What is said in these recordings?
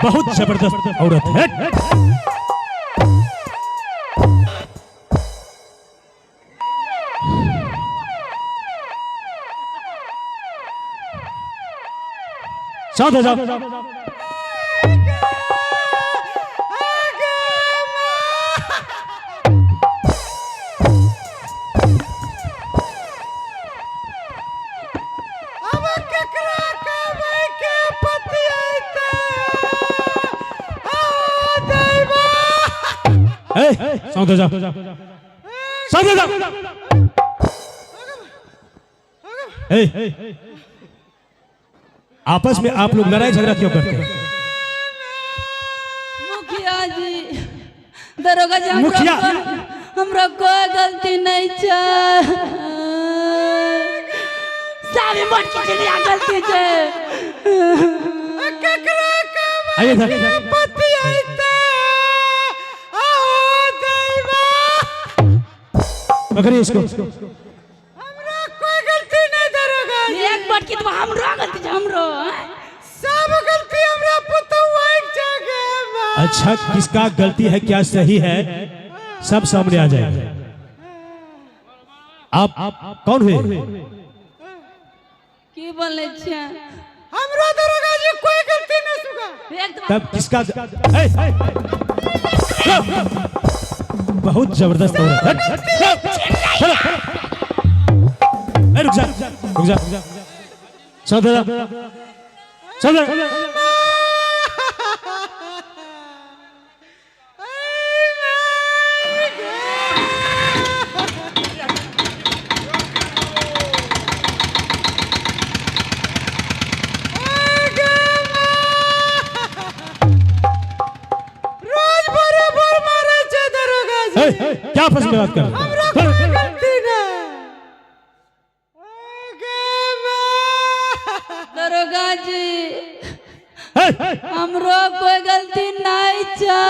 बहुत जबरदस्त औरत है। शांत हो जाओ। शांत हो जाओ, शांत हो जाओ। आपस में आप लोग लड़ाई झगड़ा क्यों करते हैं? मुखिया जी, दरोगा जी, मुखिया हमरा कोई गलती नहीं है। सारी मोट की चलिया गलती है। आइए इधर। पकड़िए इसको। हमरा कोई गलती नहीं दरोगा जी। एक बात की तो हमरो गलती है, हमरो सब गलती हमरा पुतौआ के जगह। अच्छा, किसका गलती है क्या सही है सब सामने आ जाएगा। आप कौन हुए? की बोले छे? हमरा दरोगा जी कोई गलती नहीं सुगा। तब किसका? बहुत जबरदस्त औरत है। रुक जा, रुक जा, शांत हो जा, शांत हो जा। क्या आपस में बात कर रहे हैं? दरोगा जी, हमरो कोई गलती नहीं है।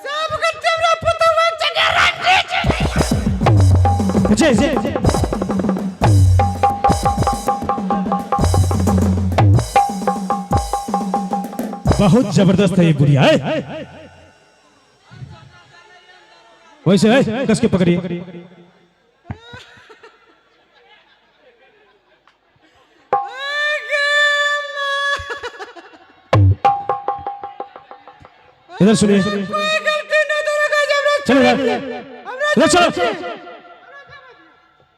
सब गलती हमरा पुतौआ के जगह। जी। बहुत जबरदस्त है ये गुड़िया है। वैसे है, कस के पकड़िए। इधर सुनिए। कोई गलती नहीं दरोगा जी। हमरा चलो इधर चलो।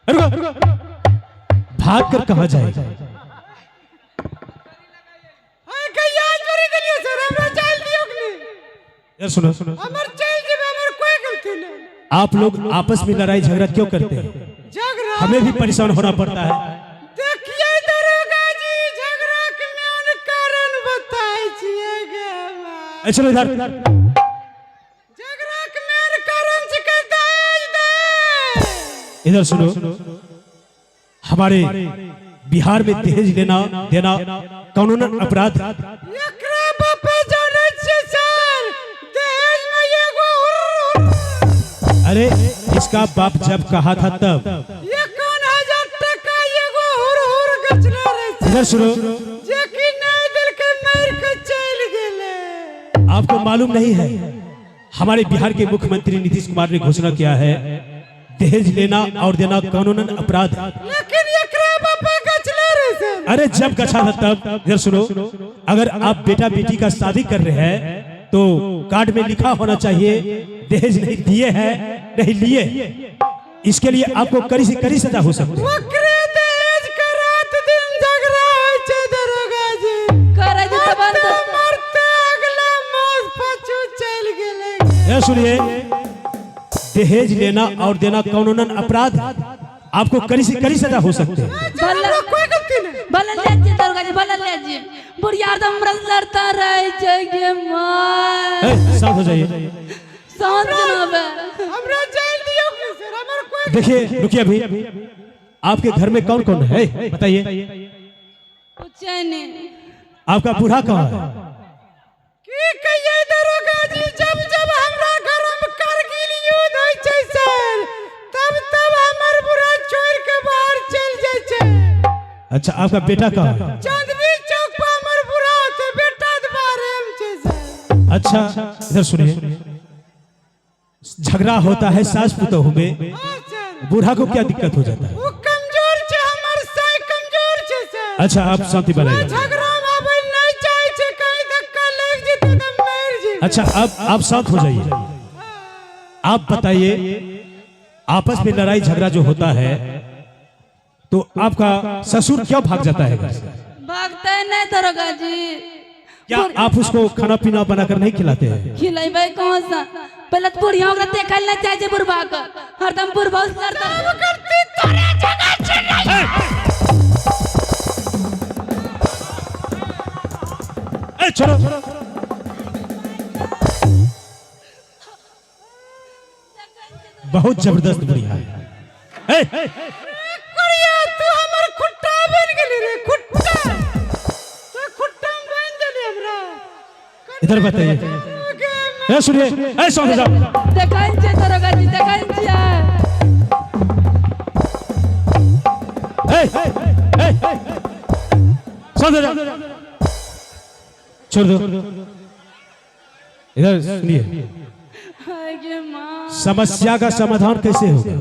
रुको, भाग कर कहाँ जाएगा? हां कहिया चोरी दिलिए सर। हमरा चल दियो कि इधर सुनो। हमर चल जी, हमर कोई गलती नहीं। आप लोग आपस में लड़ाई झगड़ा क्यों करते हैं? झगड़ा हमें भी परेशान होना पड़ता है। देखिए दरोगा जी, झगड़ा के मेन कारण बताई छिए गे। चलो इधर। झगड़ा के मेन कारण से के दहेज दे। इधर सुनो। हमारे बिहार में दहेज लेना देना कानूनन अपराध। एकरा बापे जाने छे सर, दहेज में एगो अरे इसका बाप जब कहा था तब। 51,000 टका एगो हुर गचना रे। इधर सुनो। जे कि नहीं दिल के मार के चल गेले। आपको मालूम नहीं है, हमारे बिहार के मुख्यमंत्री नीतीश कुमार ने घोषणा किया है दहेज लेना और देना कानूनन अपराध। लेकिन एकरा बापे गचना रे सर। अरे जब गछा था तब। इधर सुनो, अगर आप बेटा बेटी का शादी कर रहे हैं तो कार्ड में लिखा होना चाहिए दहेज नहीं दिए हैं, नहीं लिए। इसके लिए आपको कड़ी से कड़ी सजा हो सकती है। ओकरे दहेज के रात दिन झगड़ा होय छे दरोगा जी। करे जी तो बंद। मरते अगला मौज पछू चल गेले। ये सुनिए, दहेज लेना और देना कानूनन अपराध, आपको कड़ी से कड़ी सजा हो सकती है। हमरा कोई गलती नहीं। भले ले जी दरोगा जी, भले ले जी। बुढ़िया तो हमरा लड़ता रहे छे गे मां। शांत हो जाइए। शांत जनाब। हमरा जेल दियो कि सर। हमर कोई देखिए, रुकिए अभी। आपके घर में कौन कौन है बताइए? पूछे नहीं। आपका बूढ़ा कहाँ है? की कहिए दरोगा जी, जब जब हमरा घर में कारगिल युद्ध होय छै सर, तब तब हमर बुढ़ा छोड़ के बाहर चल जाय छै। अच्छा, आपका बेटा कहाँ है? चांदनी चौक पर हमर बुढ़ा थे बेटा अच्छा इधर सुनिए, झगड़ा होता है सास पुतोह में, हाँ सर बूढ़ा को क्या दिक्कत हो जाता है? वो कमजोर छे, हमर साई कमजोर छे सर। अच्छा आप शांति बनाइए। झगड़ा में आबै नहीं चाहे छे, कहीं धक्का लग जेते त मर जेबे। अच्छा अब आप शांत हो जाइए। आप बताइए, आपस में लड़ाई झगड़ा जो होता है तो आपका ससुर क्यों भाग जाता है घर से? भागते नहीं दरोगा जी। क्या आप उसको खाना पीना बनाकर नहीं खिलाते हैं? खिलाइबे कौन सा? पहले तो बुढ़िया ओकरा देखल ना चाहे बुढ़बा का, हरदम बुढ़बा से लड़ता है। करती तोरे जगह छे नहीं। ए चलो, बहुत जबरदस्त बुढ़िया है। ए, कुड़िया तू हमर खुट्टा बन गेली रे, खुट्टा तो खुट्टा में बन गेली हमरा। इधर बताइए। ए सुनिए, ए सुन जाओ। देखल छे दरोगा जी, देखल छे। सुन जाओ, छोड़ दो। इधर सुनिए, हाय गे माँ। समस्या का समाधान कैसे होगा?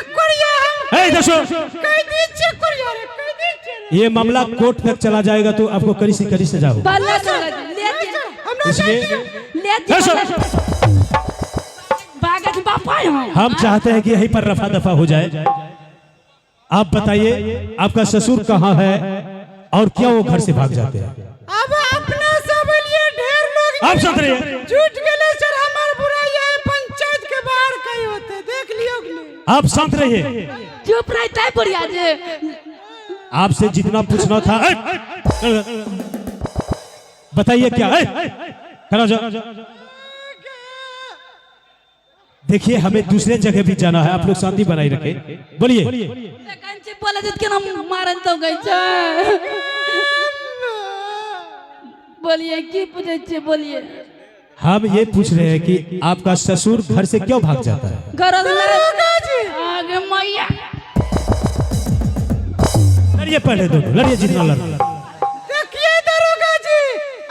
कुड़िया हम ए इधर सुन, कह दी छे कुड़िया रे, कह दी छे। ये मामला कोर्ट तक चला जाएगा तो आपको कड़ी से कड़ी सजा होगा। बल्ला दरोगा जी, ले जी, हमरा इसलिए ले जी। ए, सुन। भागत बापा हम। हम चाहते हैं कि यहीं पर रफा दफा हो जाए। आप बताइए, आपका ससुर कहाँ है और क्या वो घर से भाग जाते हैं? अब अपना सब लिए ढेर लोग आप सुन रहे हैं? झूठ गेले सर, हमर बुराई है पंचायत के बाहर कहीं होते, देख लियो कि नहीं। आप शांत रहिए। चुप रहता है बुढ़िया जी। आपसे जितना पूछना था बताइए क्या है? खड़ा जाओ। देखिए हमें दूसरे जगह भी जाना है, आप लोग शांति बनाए रखें। बोलिए। देखन छे बोले जत के हम मारन तो गई छे। बोलिए की पूछे छे, बोलिए। हम ये पूछ रहे हैं कि आपका ससुर घर से क्यों भाग जाता है? घर आगे मैया। लड़िए पहले दोनों, लड़िए जितना लड़ना। देखिए दरोगा जी,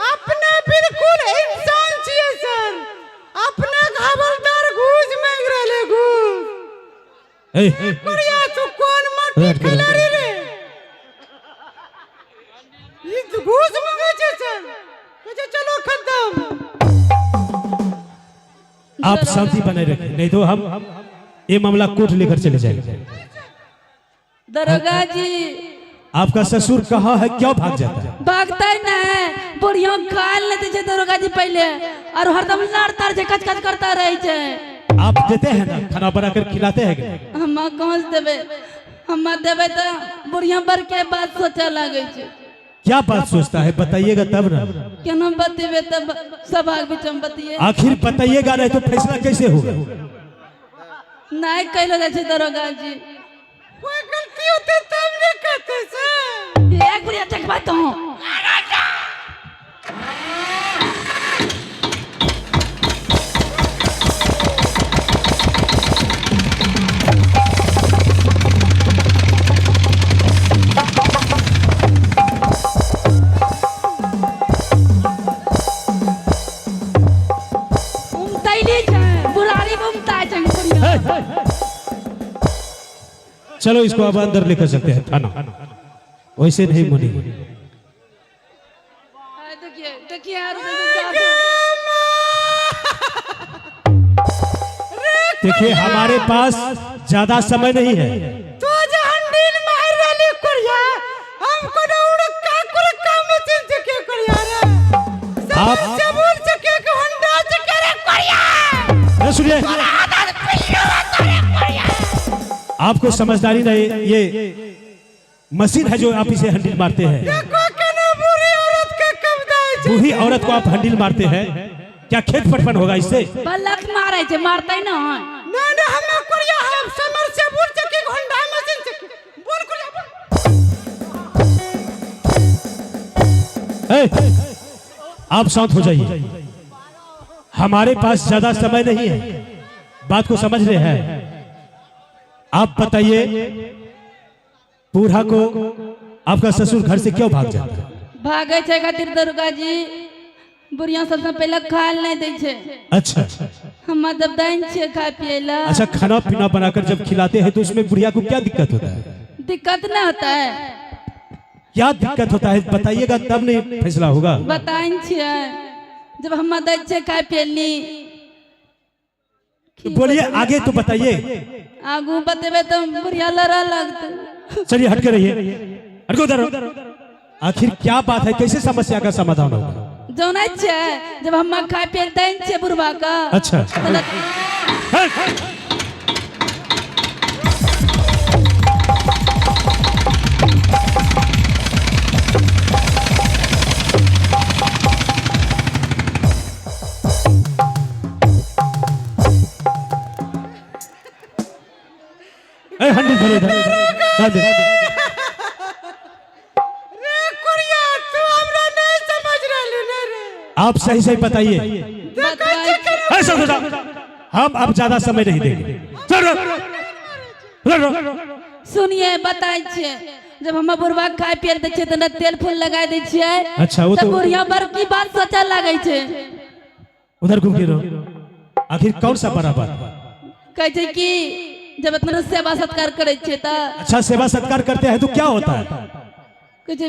अपना बिल्कुल इंसान छिए सर, अपना हवलदार घूस मांग रहले घूस। ए, कुड़िया तू कौन माटी खिलाड़ी रे? ये तो घूस मांगे छे सर। मुझे चलो खत्म। आप शांति बनाए रखें, नहीं तो हम ये मामला कोर्ट लेकर चले जाएंगे। दरोगा जी आपका ससुर कहाँ है, क्यों भाग जाता है? भागता ही नहीं, बुढ़िया गाल नहीं दे दरोगा जी पहले, और हरदम लड़ता रहे, कच कच करता रहे छे। आप देते हैं ना, खाना बनाकर खिलाते हैं कि? हम कहाँ से देवे? हम देवे तो बुढ़िया बर के बात सोचा लगे छे। क्या बात सोचता है बताइएगा तब ना। केना बतेबे तब सब आग बीच में बतिए। आखिर बताइएगा, नहीं तो फैसला कैसे होगा? नहीं कहलो जाए छे दरोगा जी। कोई गलती होते तब नहीं कहते सर। एक बुढ़िया चक बात हूँ। चलो इसको अब अंदर लेकर चलते हैं थाना, वैसे नहीं मुनी। देखिए देखिए यार, देखिए हमारे पास ज्यादा समय नहीं है। तो जो हंडील मार रही कुड़िया, हमको ना उड़ का कुल काम मशीन से के कुड़िया रे। आप से बोल सके कि हंडा से करे कुड़िया। सुनिए, आपको समझदारी नहीं, ये मशीन है जो आप इसे हैंडल मारते हैं। देखो केना बूढ़ी औरत के कब्जा है। बूढ़ी औरत को आप हैंडल मारते हैं, क्या खेत पटवन होगा इससे? बल्लक मारे छे, मारता ही ना है। ना ना हम कुड़िया हम समर से बोल सके कि हंडा मशीन से बोल कुड़िया बोल। ए, आप शांत हो जाइए, हमारे पास ज्यादा समय नहीं है, बात को समझ रहे हैं? आप बताइए, बूढ़ा को आपका ससुर घर से क्यों भाग जाता है? भागे छे खातिर दरोगा जी, बुढ़िया सबसे पहले खाए नहीं दे छे। अच्छा हम जब दाइन छे खाए पिए ला। अच्छा, खाना पीना बनाकर जब खिलाते हैं तो उसमें बुढ़िया को क्या दिक्कत होता है? दिक्कत ना होता है। क्या दिक्कत होता है बताइएगा तब नहीं फैसला होगा। बताइन छे जब हम दे छे खाए पिए ली। तो बोलिए आगे तो बताइए। आगू बतेबे तो बुढ़िया लड़ा लगता। चलिए हट के रहिए, हट के उधर। आखिर क्या बात है, कैसे समस्या का समाधान होगा? जो नहीं छे जब हम खाए पिए दाइन छे बुढ़वा का। अच्छा हंडी धरे रे कुड़िया तू हमरा नहीं समझ रहलू ने रे। आप सही सही बताइए। बताइए। ऐसा हम अब ज्यादा समय नहीं देंगे। सुनिए बताए छे जब हम बुढ़वा खाए पिए दे छे त तेल फूल लगा दे छिए। अच्छा वो तो बुढ़िया बर की बात सोचा लागे छे। उधर घूम के रहो। आखिर कौन सा बड़ा बात? कहे छे कि जब इतना सेवा सत्कार करे छे त। अच्छा सेवा सत्कार करते हैं तो क्या होता है? कहे छे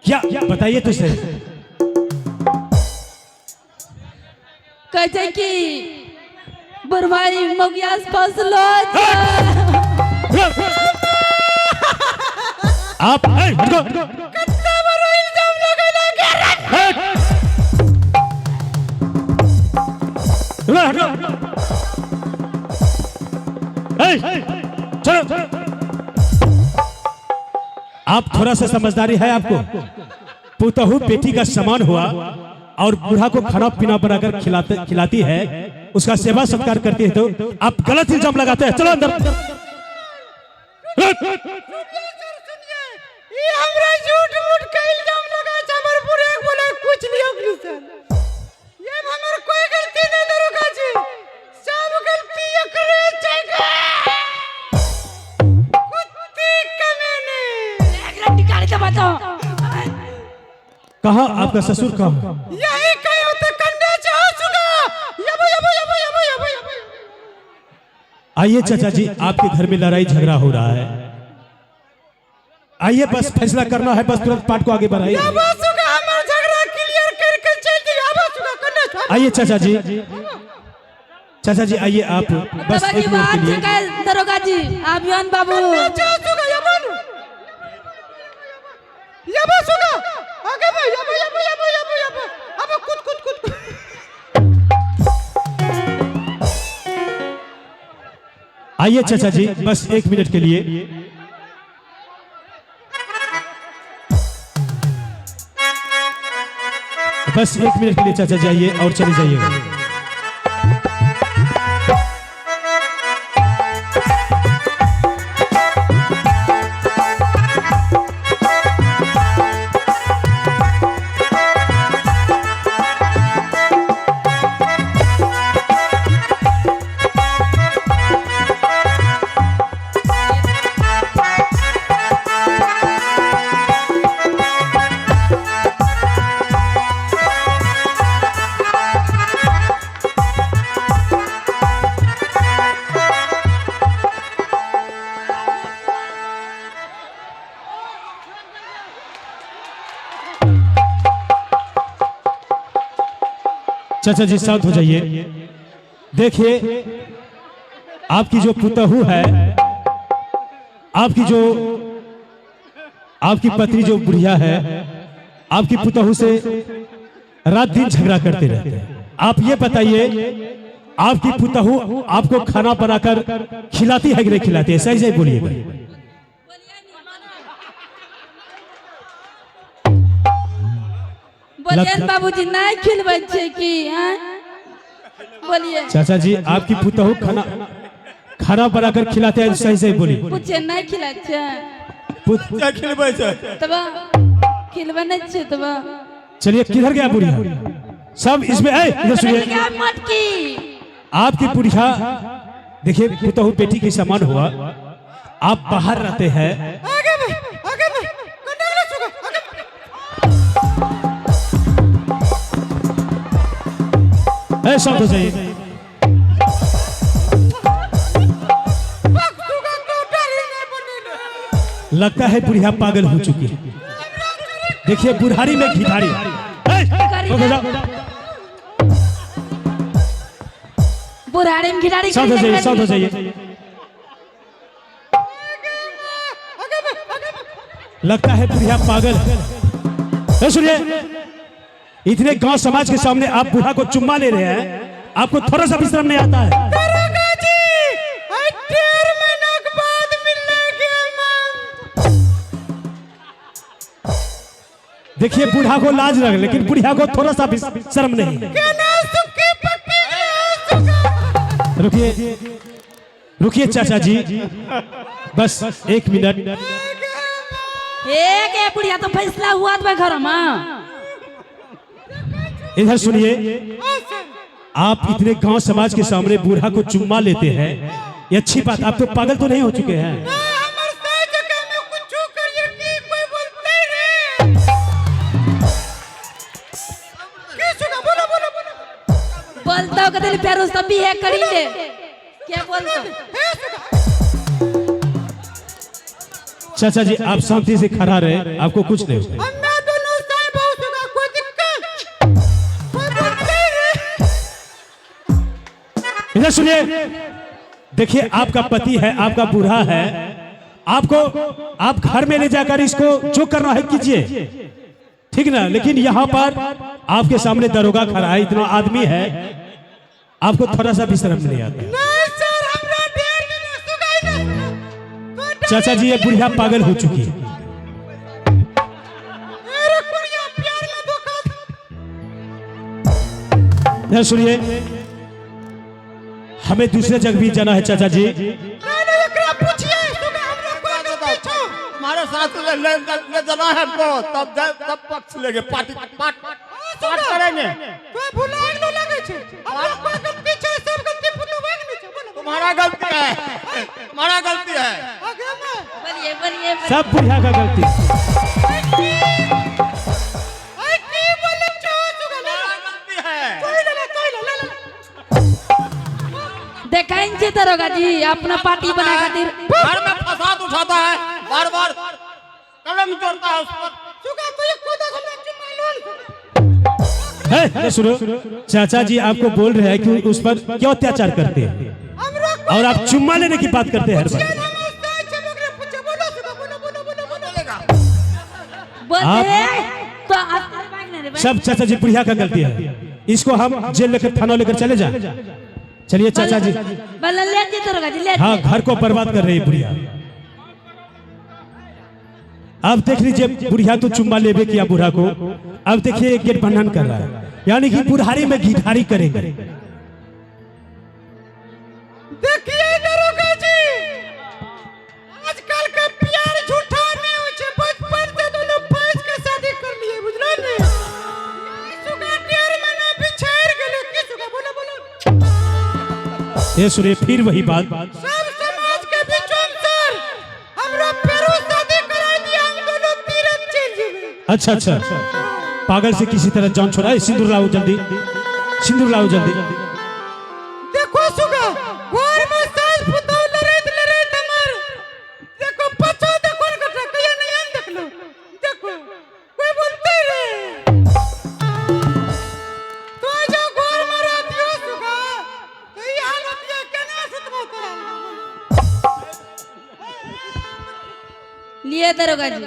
क्या बताइए तो सही। कहे छे कि बुढ़वाई मोगियास फसलो छे। आप कितना बड़ा इल्जाम लगैला चलो आप थोड़ा सा समझदारी है आपको। पुतहू बेटी का समान हुआ और बूढ़ा को खाना पीना बनाकर खिलाती है, उसका सेवा सत्कार करती है, तो आप गलत इल्जाम लगाते हैं। चलो अंदर। ये हमरा झूठ मूठ का इल्जाम लगा छ। हमर बुढ़े बोले कुछ नहीं होगली सर। ये हमर कोई गलती नहीं दरोगा जी, सब गलती एकरे छैगा। कुत्ते कमीने एक रट्टी काली के बताओ। कहाँ आपका ससुर कहाँ? यही कहो तो कंडे चाहो सुगा। यबो यबो यबो यबो यबो यबो। आइए चाचा जी, आपके घर में लड़ाई झगड़ा हो रहा है। आइए बस फैसला करना है, बस तुरंत पाठ को आगे बढ़ाइए। यबो सुगा हमर झगड़ा क्लियर करके चल दी। यबो सुगा कंडे। आइए चाचा जी, चाचा जी आइए आप बस एक मिनट के लिए। दरोगा जी आप योन बाबू। चाहो सुगा यबो यबो सुगा आगे भाई यबो यबो यबो यबो यबो। अब कुद कुद कुद। आइए चाचा जी बस एक मिनट के लिए। बस एक मिनट के लिए चाचा जी आइए और चले जाइएगा। चाचा जी शांत हो जाइए। देखिए आपकी जो पुतहू है, आपकी पत्नी जो बुढ़िया है, आपकी पुतहू से रात दिन झगड़ा करते रहते हैं। आप ये बताइए आपकी पुतहू आपको खाना बनाकर खिलाती है कि नहीं खिलाती है? सही सही बोलिए भाई। बोलिए बाबूजी नहीं खिलबै छे कि हैं? बोलिए चाचा जी आपकी पुतहू खाना बनाकर खिलाते हैं? सही सही बोलिए। पूछे नहीं खिला छे क्या खिलबै छे? तब खिलबै नहीं छे तब। चलिए किधर गया बुढ़िया? सब इसमें है, इधर सुनिए। मटकी आपकी बुढ़िया देखिए पुतहू बेटी के समान हुआ, आप बाहर रहते हैं। आगे में कंडे सुगा आगे। शांत हो जाइए। सुगा टोटर ही नहीं बनेला। लगता है बुढ़िया पागल हो चुकी है। देखिए बुढ़ारी में घिठारी। बुढ़ाड़ी में खिलाड़ी शांत हो जाइए, शांत हो जाइए। लगता है बुढ़िया पागल है। सुनिए, इतने गांव समाज के सामने आप बूढ़ा को चुम्मा ले रहे हैं, आपको थोड़ा सा भी शर्म नहीं आता है? दरोगा जी, 18 महीना के बाद मिलने के मन। देखिए बूढ़ा को लाज लगे, लेकिन बुढ़िया को थोड़ा सा भी शर्म नहीं। केना सुखी पकी सुगा। रुकिए रुकिए चाचा जी, बस 1 मिनट। एक है बुढ़िया तो फैसला हुआ था घर में। इधर सुनिए, आप इतने गांव समाज के सामने बूढ़ा को चुम्मा लेते हैं, ये अच्छी बात। आप तो पागल तो नहीं हो चुके हैं? हमर साथ जगह में कुछ करिए कि कोई बोलते ही नहीं। की सुगा बोलो बोलो बोलो। बोलता हो कदली प्यारो सब भी है करी ले। क्या बोलता? चाचा जी आप शांति से खड़ा रहे, आपको कुछ नहीं होगा। अन्ना दोनों साईं बहुत सुगा, कोई दिक्कत कोई बोलते ही नहीं। इधर सुनिए, देखिए आपका पति है, आपका बूढ़ा है, आपको आप घर में ले जाकर इसको जो करना है कीजिए, ठीक ना? लेकिन यहाँ पर आपके सामने दरोगा खड़ा है, इतना आदमी है, आपको थोड़ा सा भी शर्म नहीं आता? नहीं सर, हमरा ढेर दिन सुगा ही नहीं। चाचा जी ये बुढ़िया पागल हो चुकी है। मेरे कुड़िया प्यार में धोखा। इधर सुनिए, हमें दूसरे जगह भी जाना है चाचा जी। नहीं एकरा पूछिए सुगा, हमरा कोई गलती छो। हमारे साथ ले जाना है हमको, तब पक्ष लेंगे, पार्टी पार्ट करेंगे। कोई भुलाए न लगे छे। हमरा कोई गलती छे, सब गलती पुतवाग में छे। बोलो तुम्हारा गलती है, तुम्हारा गलती है। आगे में बोलिए बोलिए। सब बुढ़िया का गलती। आई की बोले छो सुगा। तुम्हारा गलती है। कोई ले ले। देखें जे दरोगा जी अपना पार्टी बना खातिर घर में फसाद उठाता है, बार बार कलम जोड़ता है उस पर। सुगा तो ये खुद हमरा चुम्मा लोन। है सुनो, चाचा जी आपको बोल रहे हैं कि उस पर क्यों अत्याचार करते हैं हमरा और आप चुम्मा लेने की बात करते हैं हर बार। नमस्ते छे मगरे पूछे। बोलो सुगा, बोलो बोलो बोलो बोलो। बोलते तो आप भागने रे। सब चाचा जी बुढ़िया का गलती है, इसको हम जेल लेकर थाना लेकर चले जाए। चलिए चाचा जी। बोल ले जी दरोगा जी ले। हाँ, घर को बर्बाद कर रही है बुढ़िया। अब देख लीजिए, बुढ़िया तो चुम्मा लेबे किया बूढ़ा को, अब देखिए गेट बंधन कर रहा है, यानी कि बुढ़ारी में घिठारी करेंगे। देखिए दरोगा जी, आजकल का प्यार झूठा नहीं हो छे। बचपन से दोनों पैस के शादी कर लिए, बुझलो ने। सुगा ढेर मना बिछाड़ गेलो। की सुगा बोलो बोलो। ये सुनिए, फिर वही बात। सब समाज के बीचों में सर हमरा पेरो शादी करा दिया, हम दोनों तीरथ चल जेबे। अच्छा अच्छा, पागल से किसी तरह जान छोड़ा। सिंदूर लाओ जल्दी, सिंदूर लाओ जल्दी। देखो सुगा, घर में सास पुतौ लड़ैत हमर। देखो पछो देखो न कटा कहिया नहीं आन देखलो। देखो कोई बोलते रे। तो जो घर में रहतियो सुगा, तो ई हालत ये केना सुतबो तोरा। लिए दरोगा जी।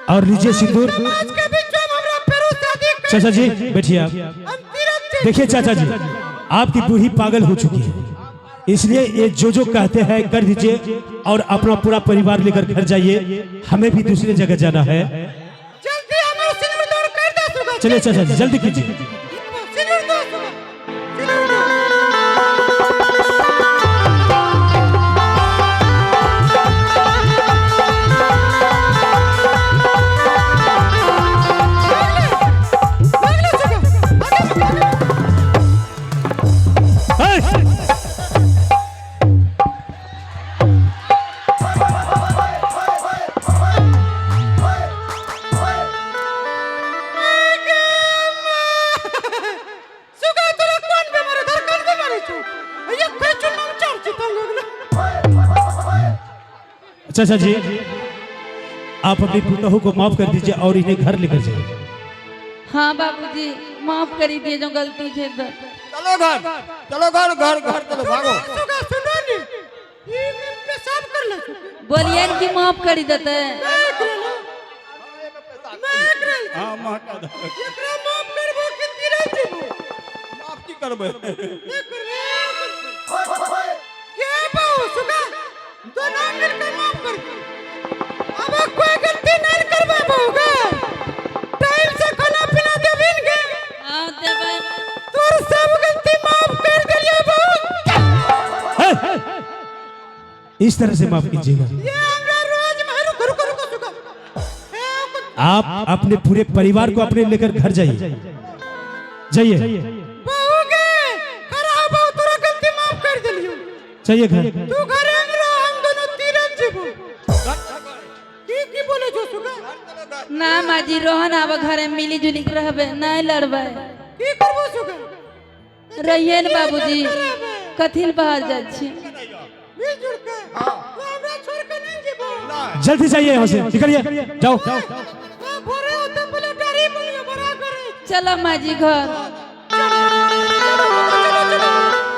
और लीजिए सिंदूर। समाज के बीचों में हमरा पेरो शादी कर। चाचा जी बैठिए आप। हम तीरथ चल। देखिए चाचा जी, आपकी बूढ़ी पागल हो चुकी है, इसलिए ये जो कहते हैं कर दीजिए और अपना पूरा परिवार लेकर घर जाइए। हमें भी दूसरी जगह जाना है। जल्दी हमरा सिंदूर दौड़ कर दे सुगा। चलिए चाचा जी, जल्दी कीजिए। सिंदूर दो सुगा, सिंदूर दो। चाचा जी आप अपनी पुतहू को माफ कर दीजिए और इन्हें घर लेकर जाइए। हाँ बाबूजी माफ कर दिए जो गलती थे तो। चलो घर, चलो घर घर घर चलो भागो। सुगा सुनो नी ये पेशाब कर ले बोलिए न कि माफ कर देते। हां मां का एकरा माफ करबो कि तीरा देबो माफ की करबे। ये बाऊ सुगा दोनों मिलकर माफ कर अब कोई गलती नहीं करबे बाऊगा टाइम से खाना पीना देबिन के हां देबे तोर सब गलती माफ कर दिया बाऊ। इस तरह से माफ कीजिएगा। ये हमरा रोज महरु करू सुगा आप अपने पूरे परिवार को अपने लेकर घर जाइए जाइए बाऊ के खराब बाऊ तोरा गलती माफ कर दिलियो जाइए घर। तू घर में रहो हम दोनों तीरन जीबो की बोले जो सुगा ना माजी रोहन अब घर में मिली जुली के रहबे नहीं लड़बे। की करबो सुगा रहिए न बाबूजी कथिल बाहर जाय छी। मिलजुल के तू हमरा छोड़ के नहीं जीबो जल्दी जाइए यहाँ से निकलिए जाओ। भोरे होते बोले डरी बोलियो बड़ा करे चलो माजी घर।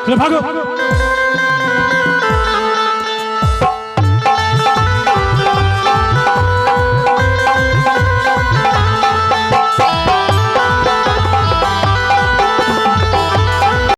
चलो भागो।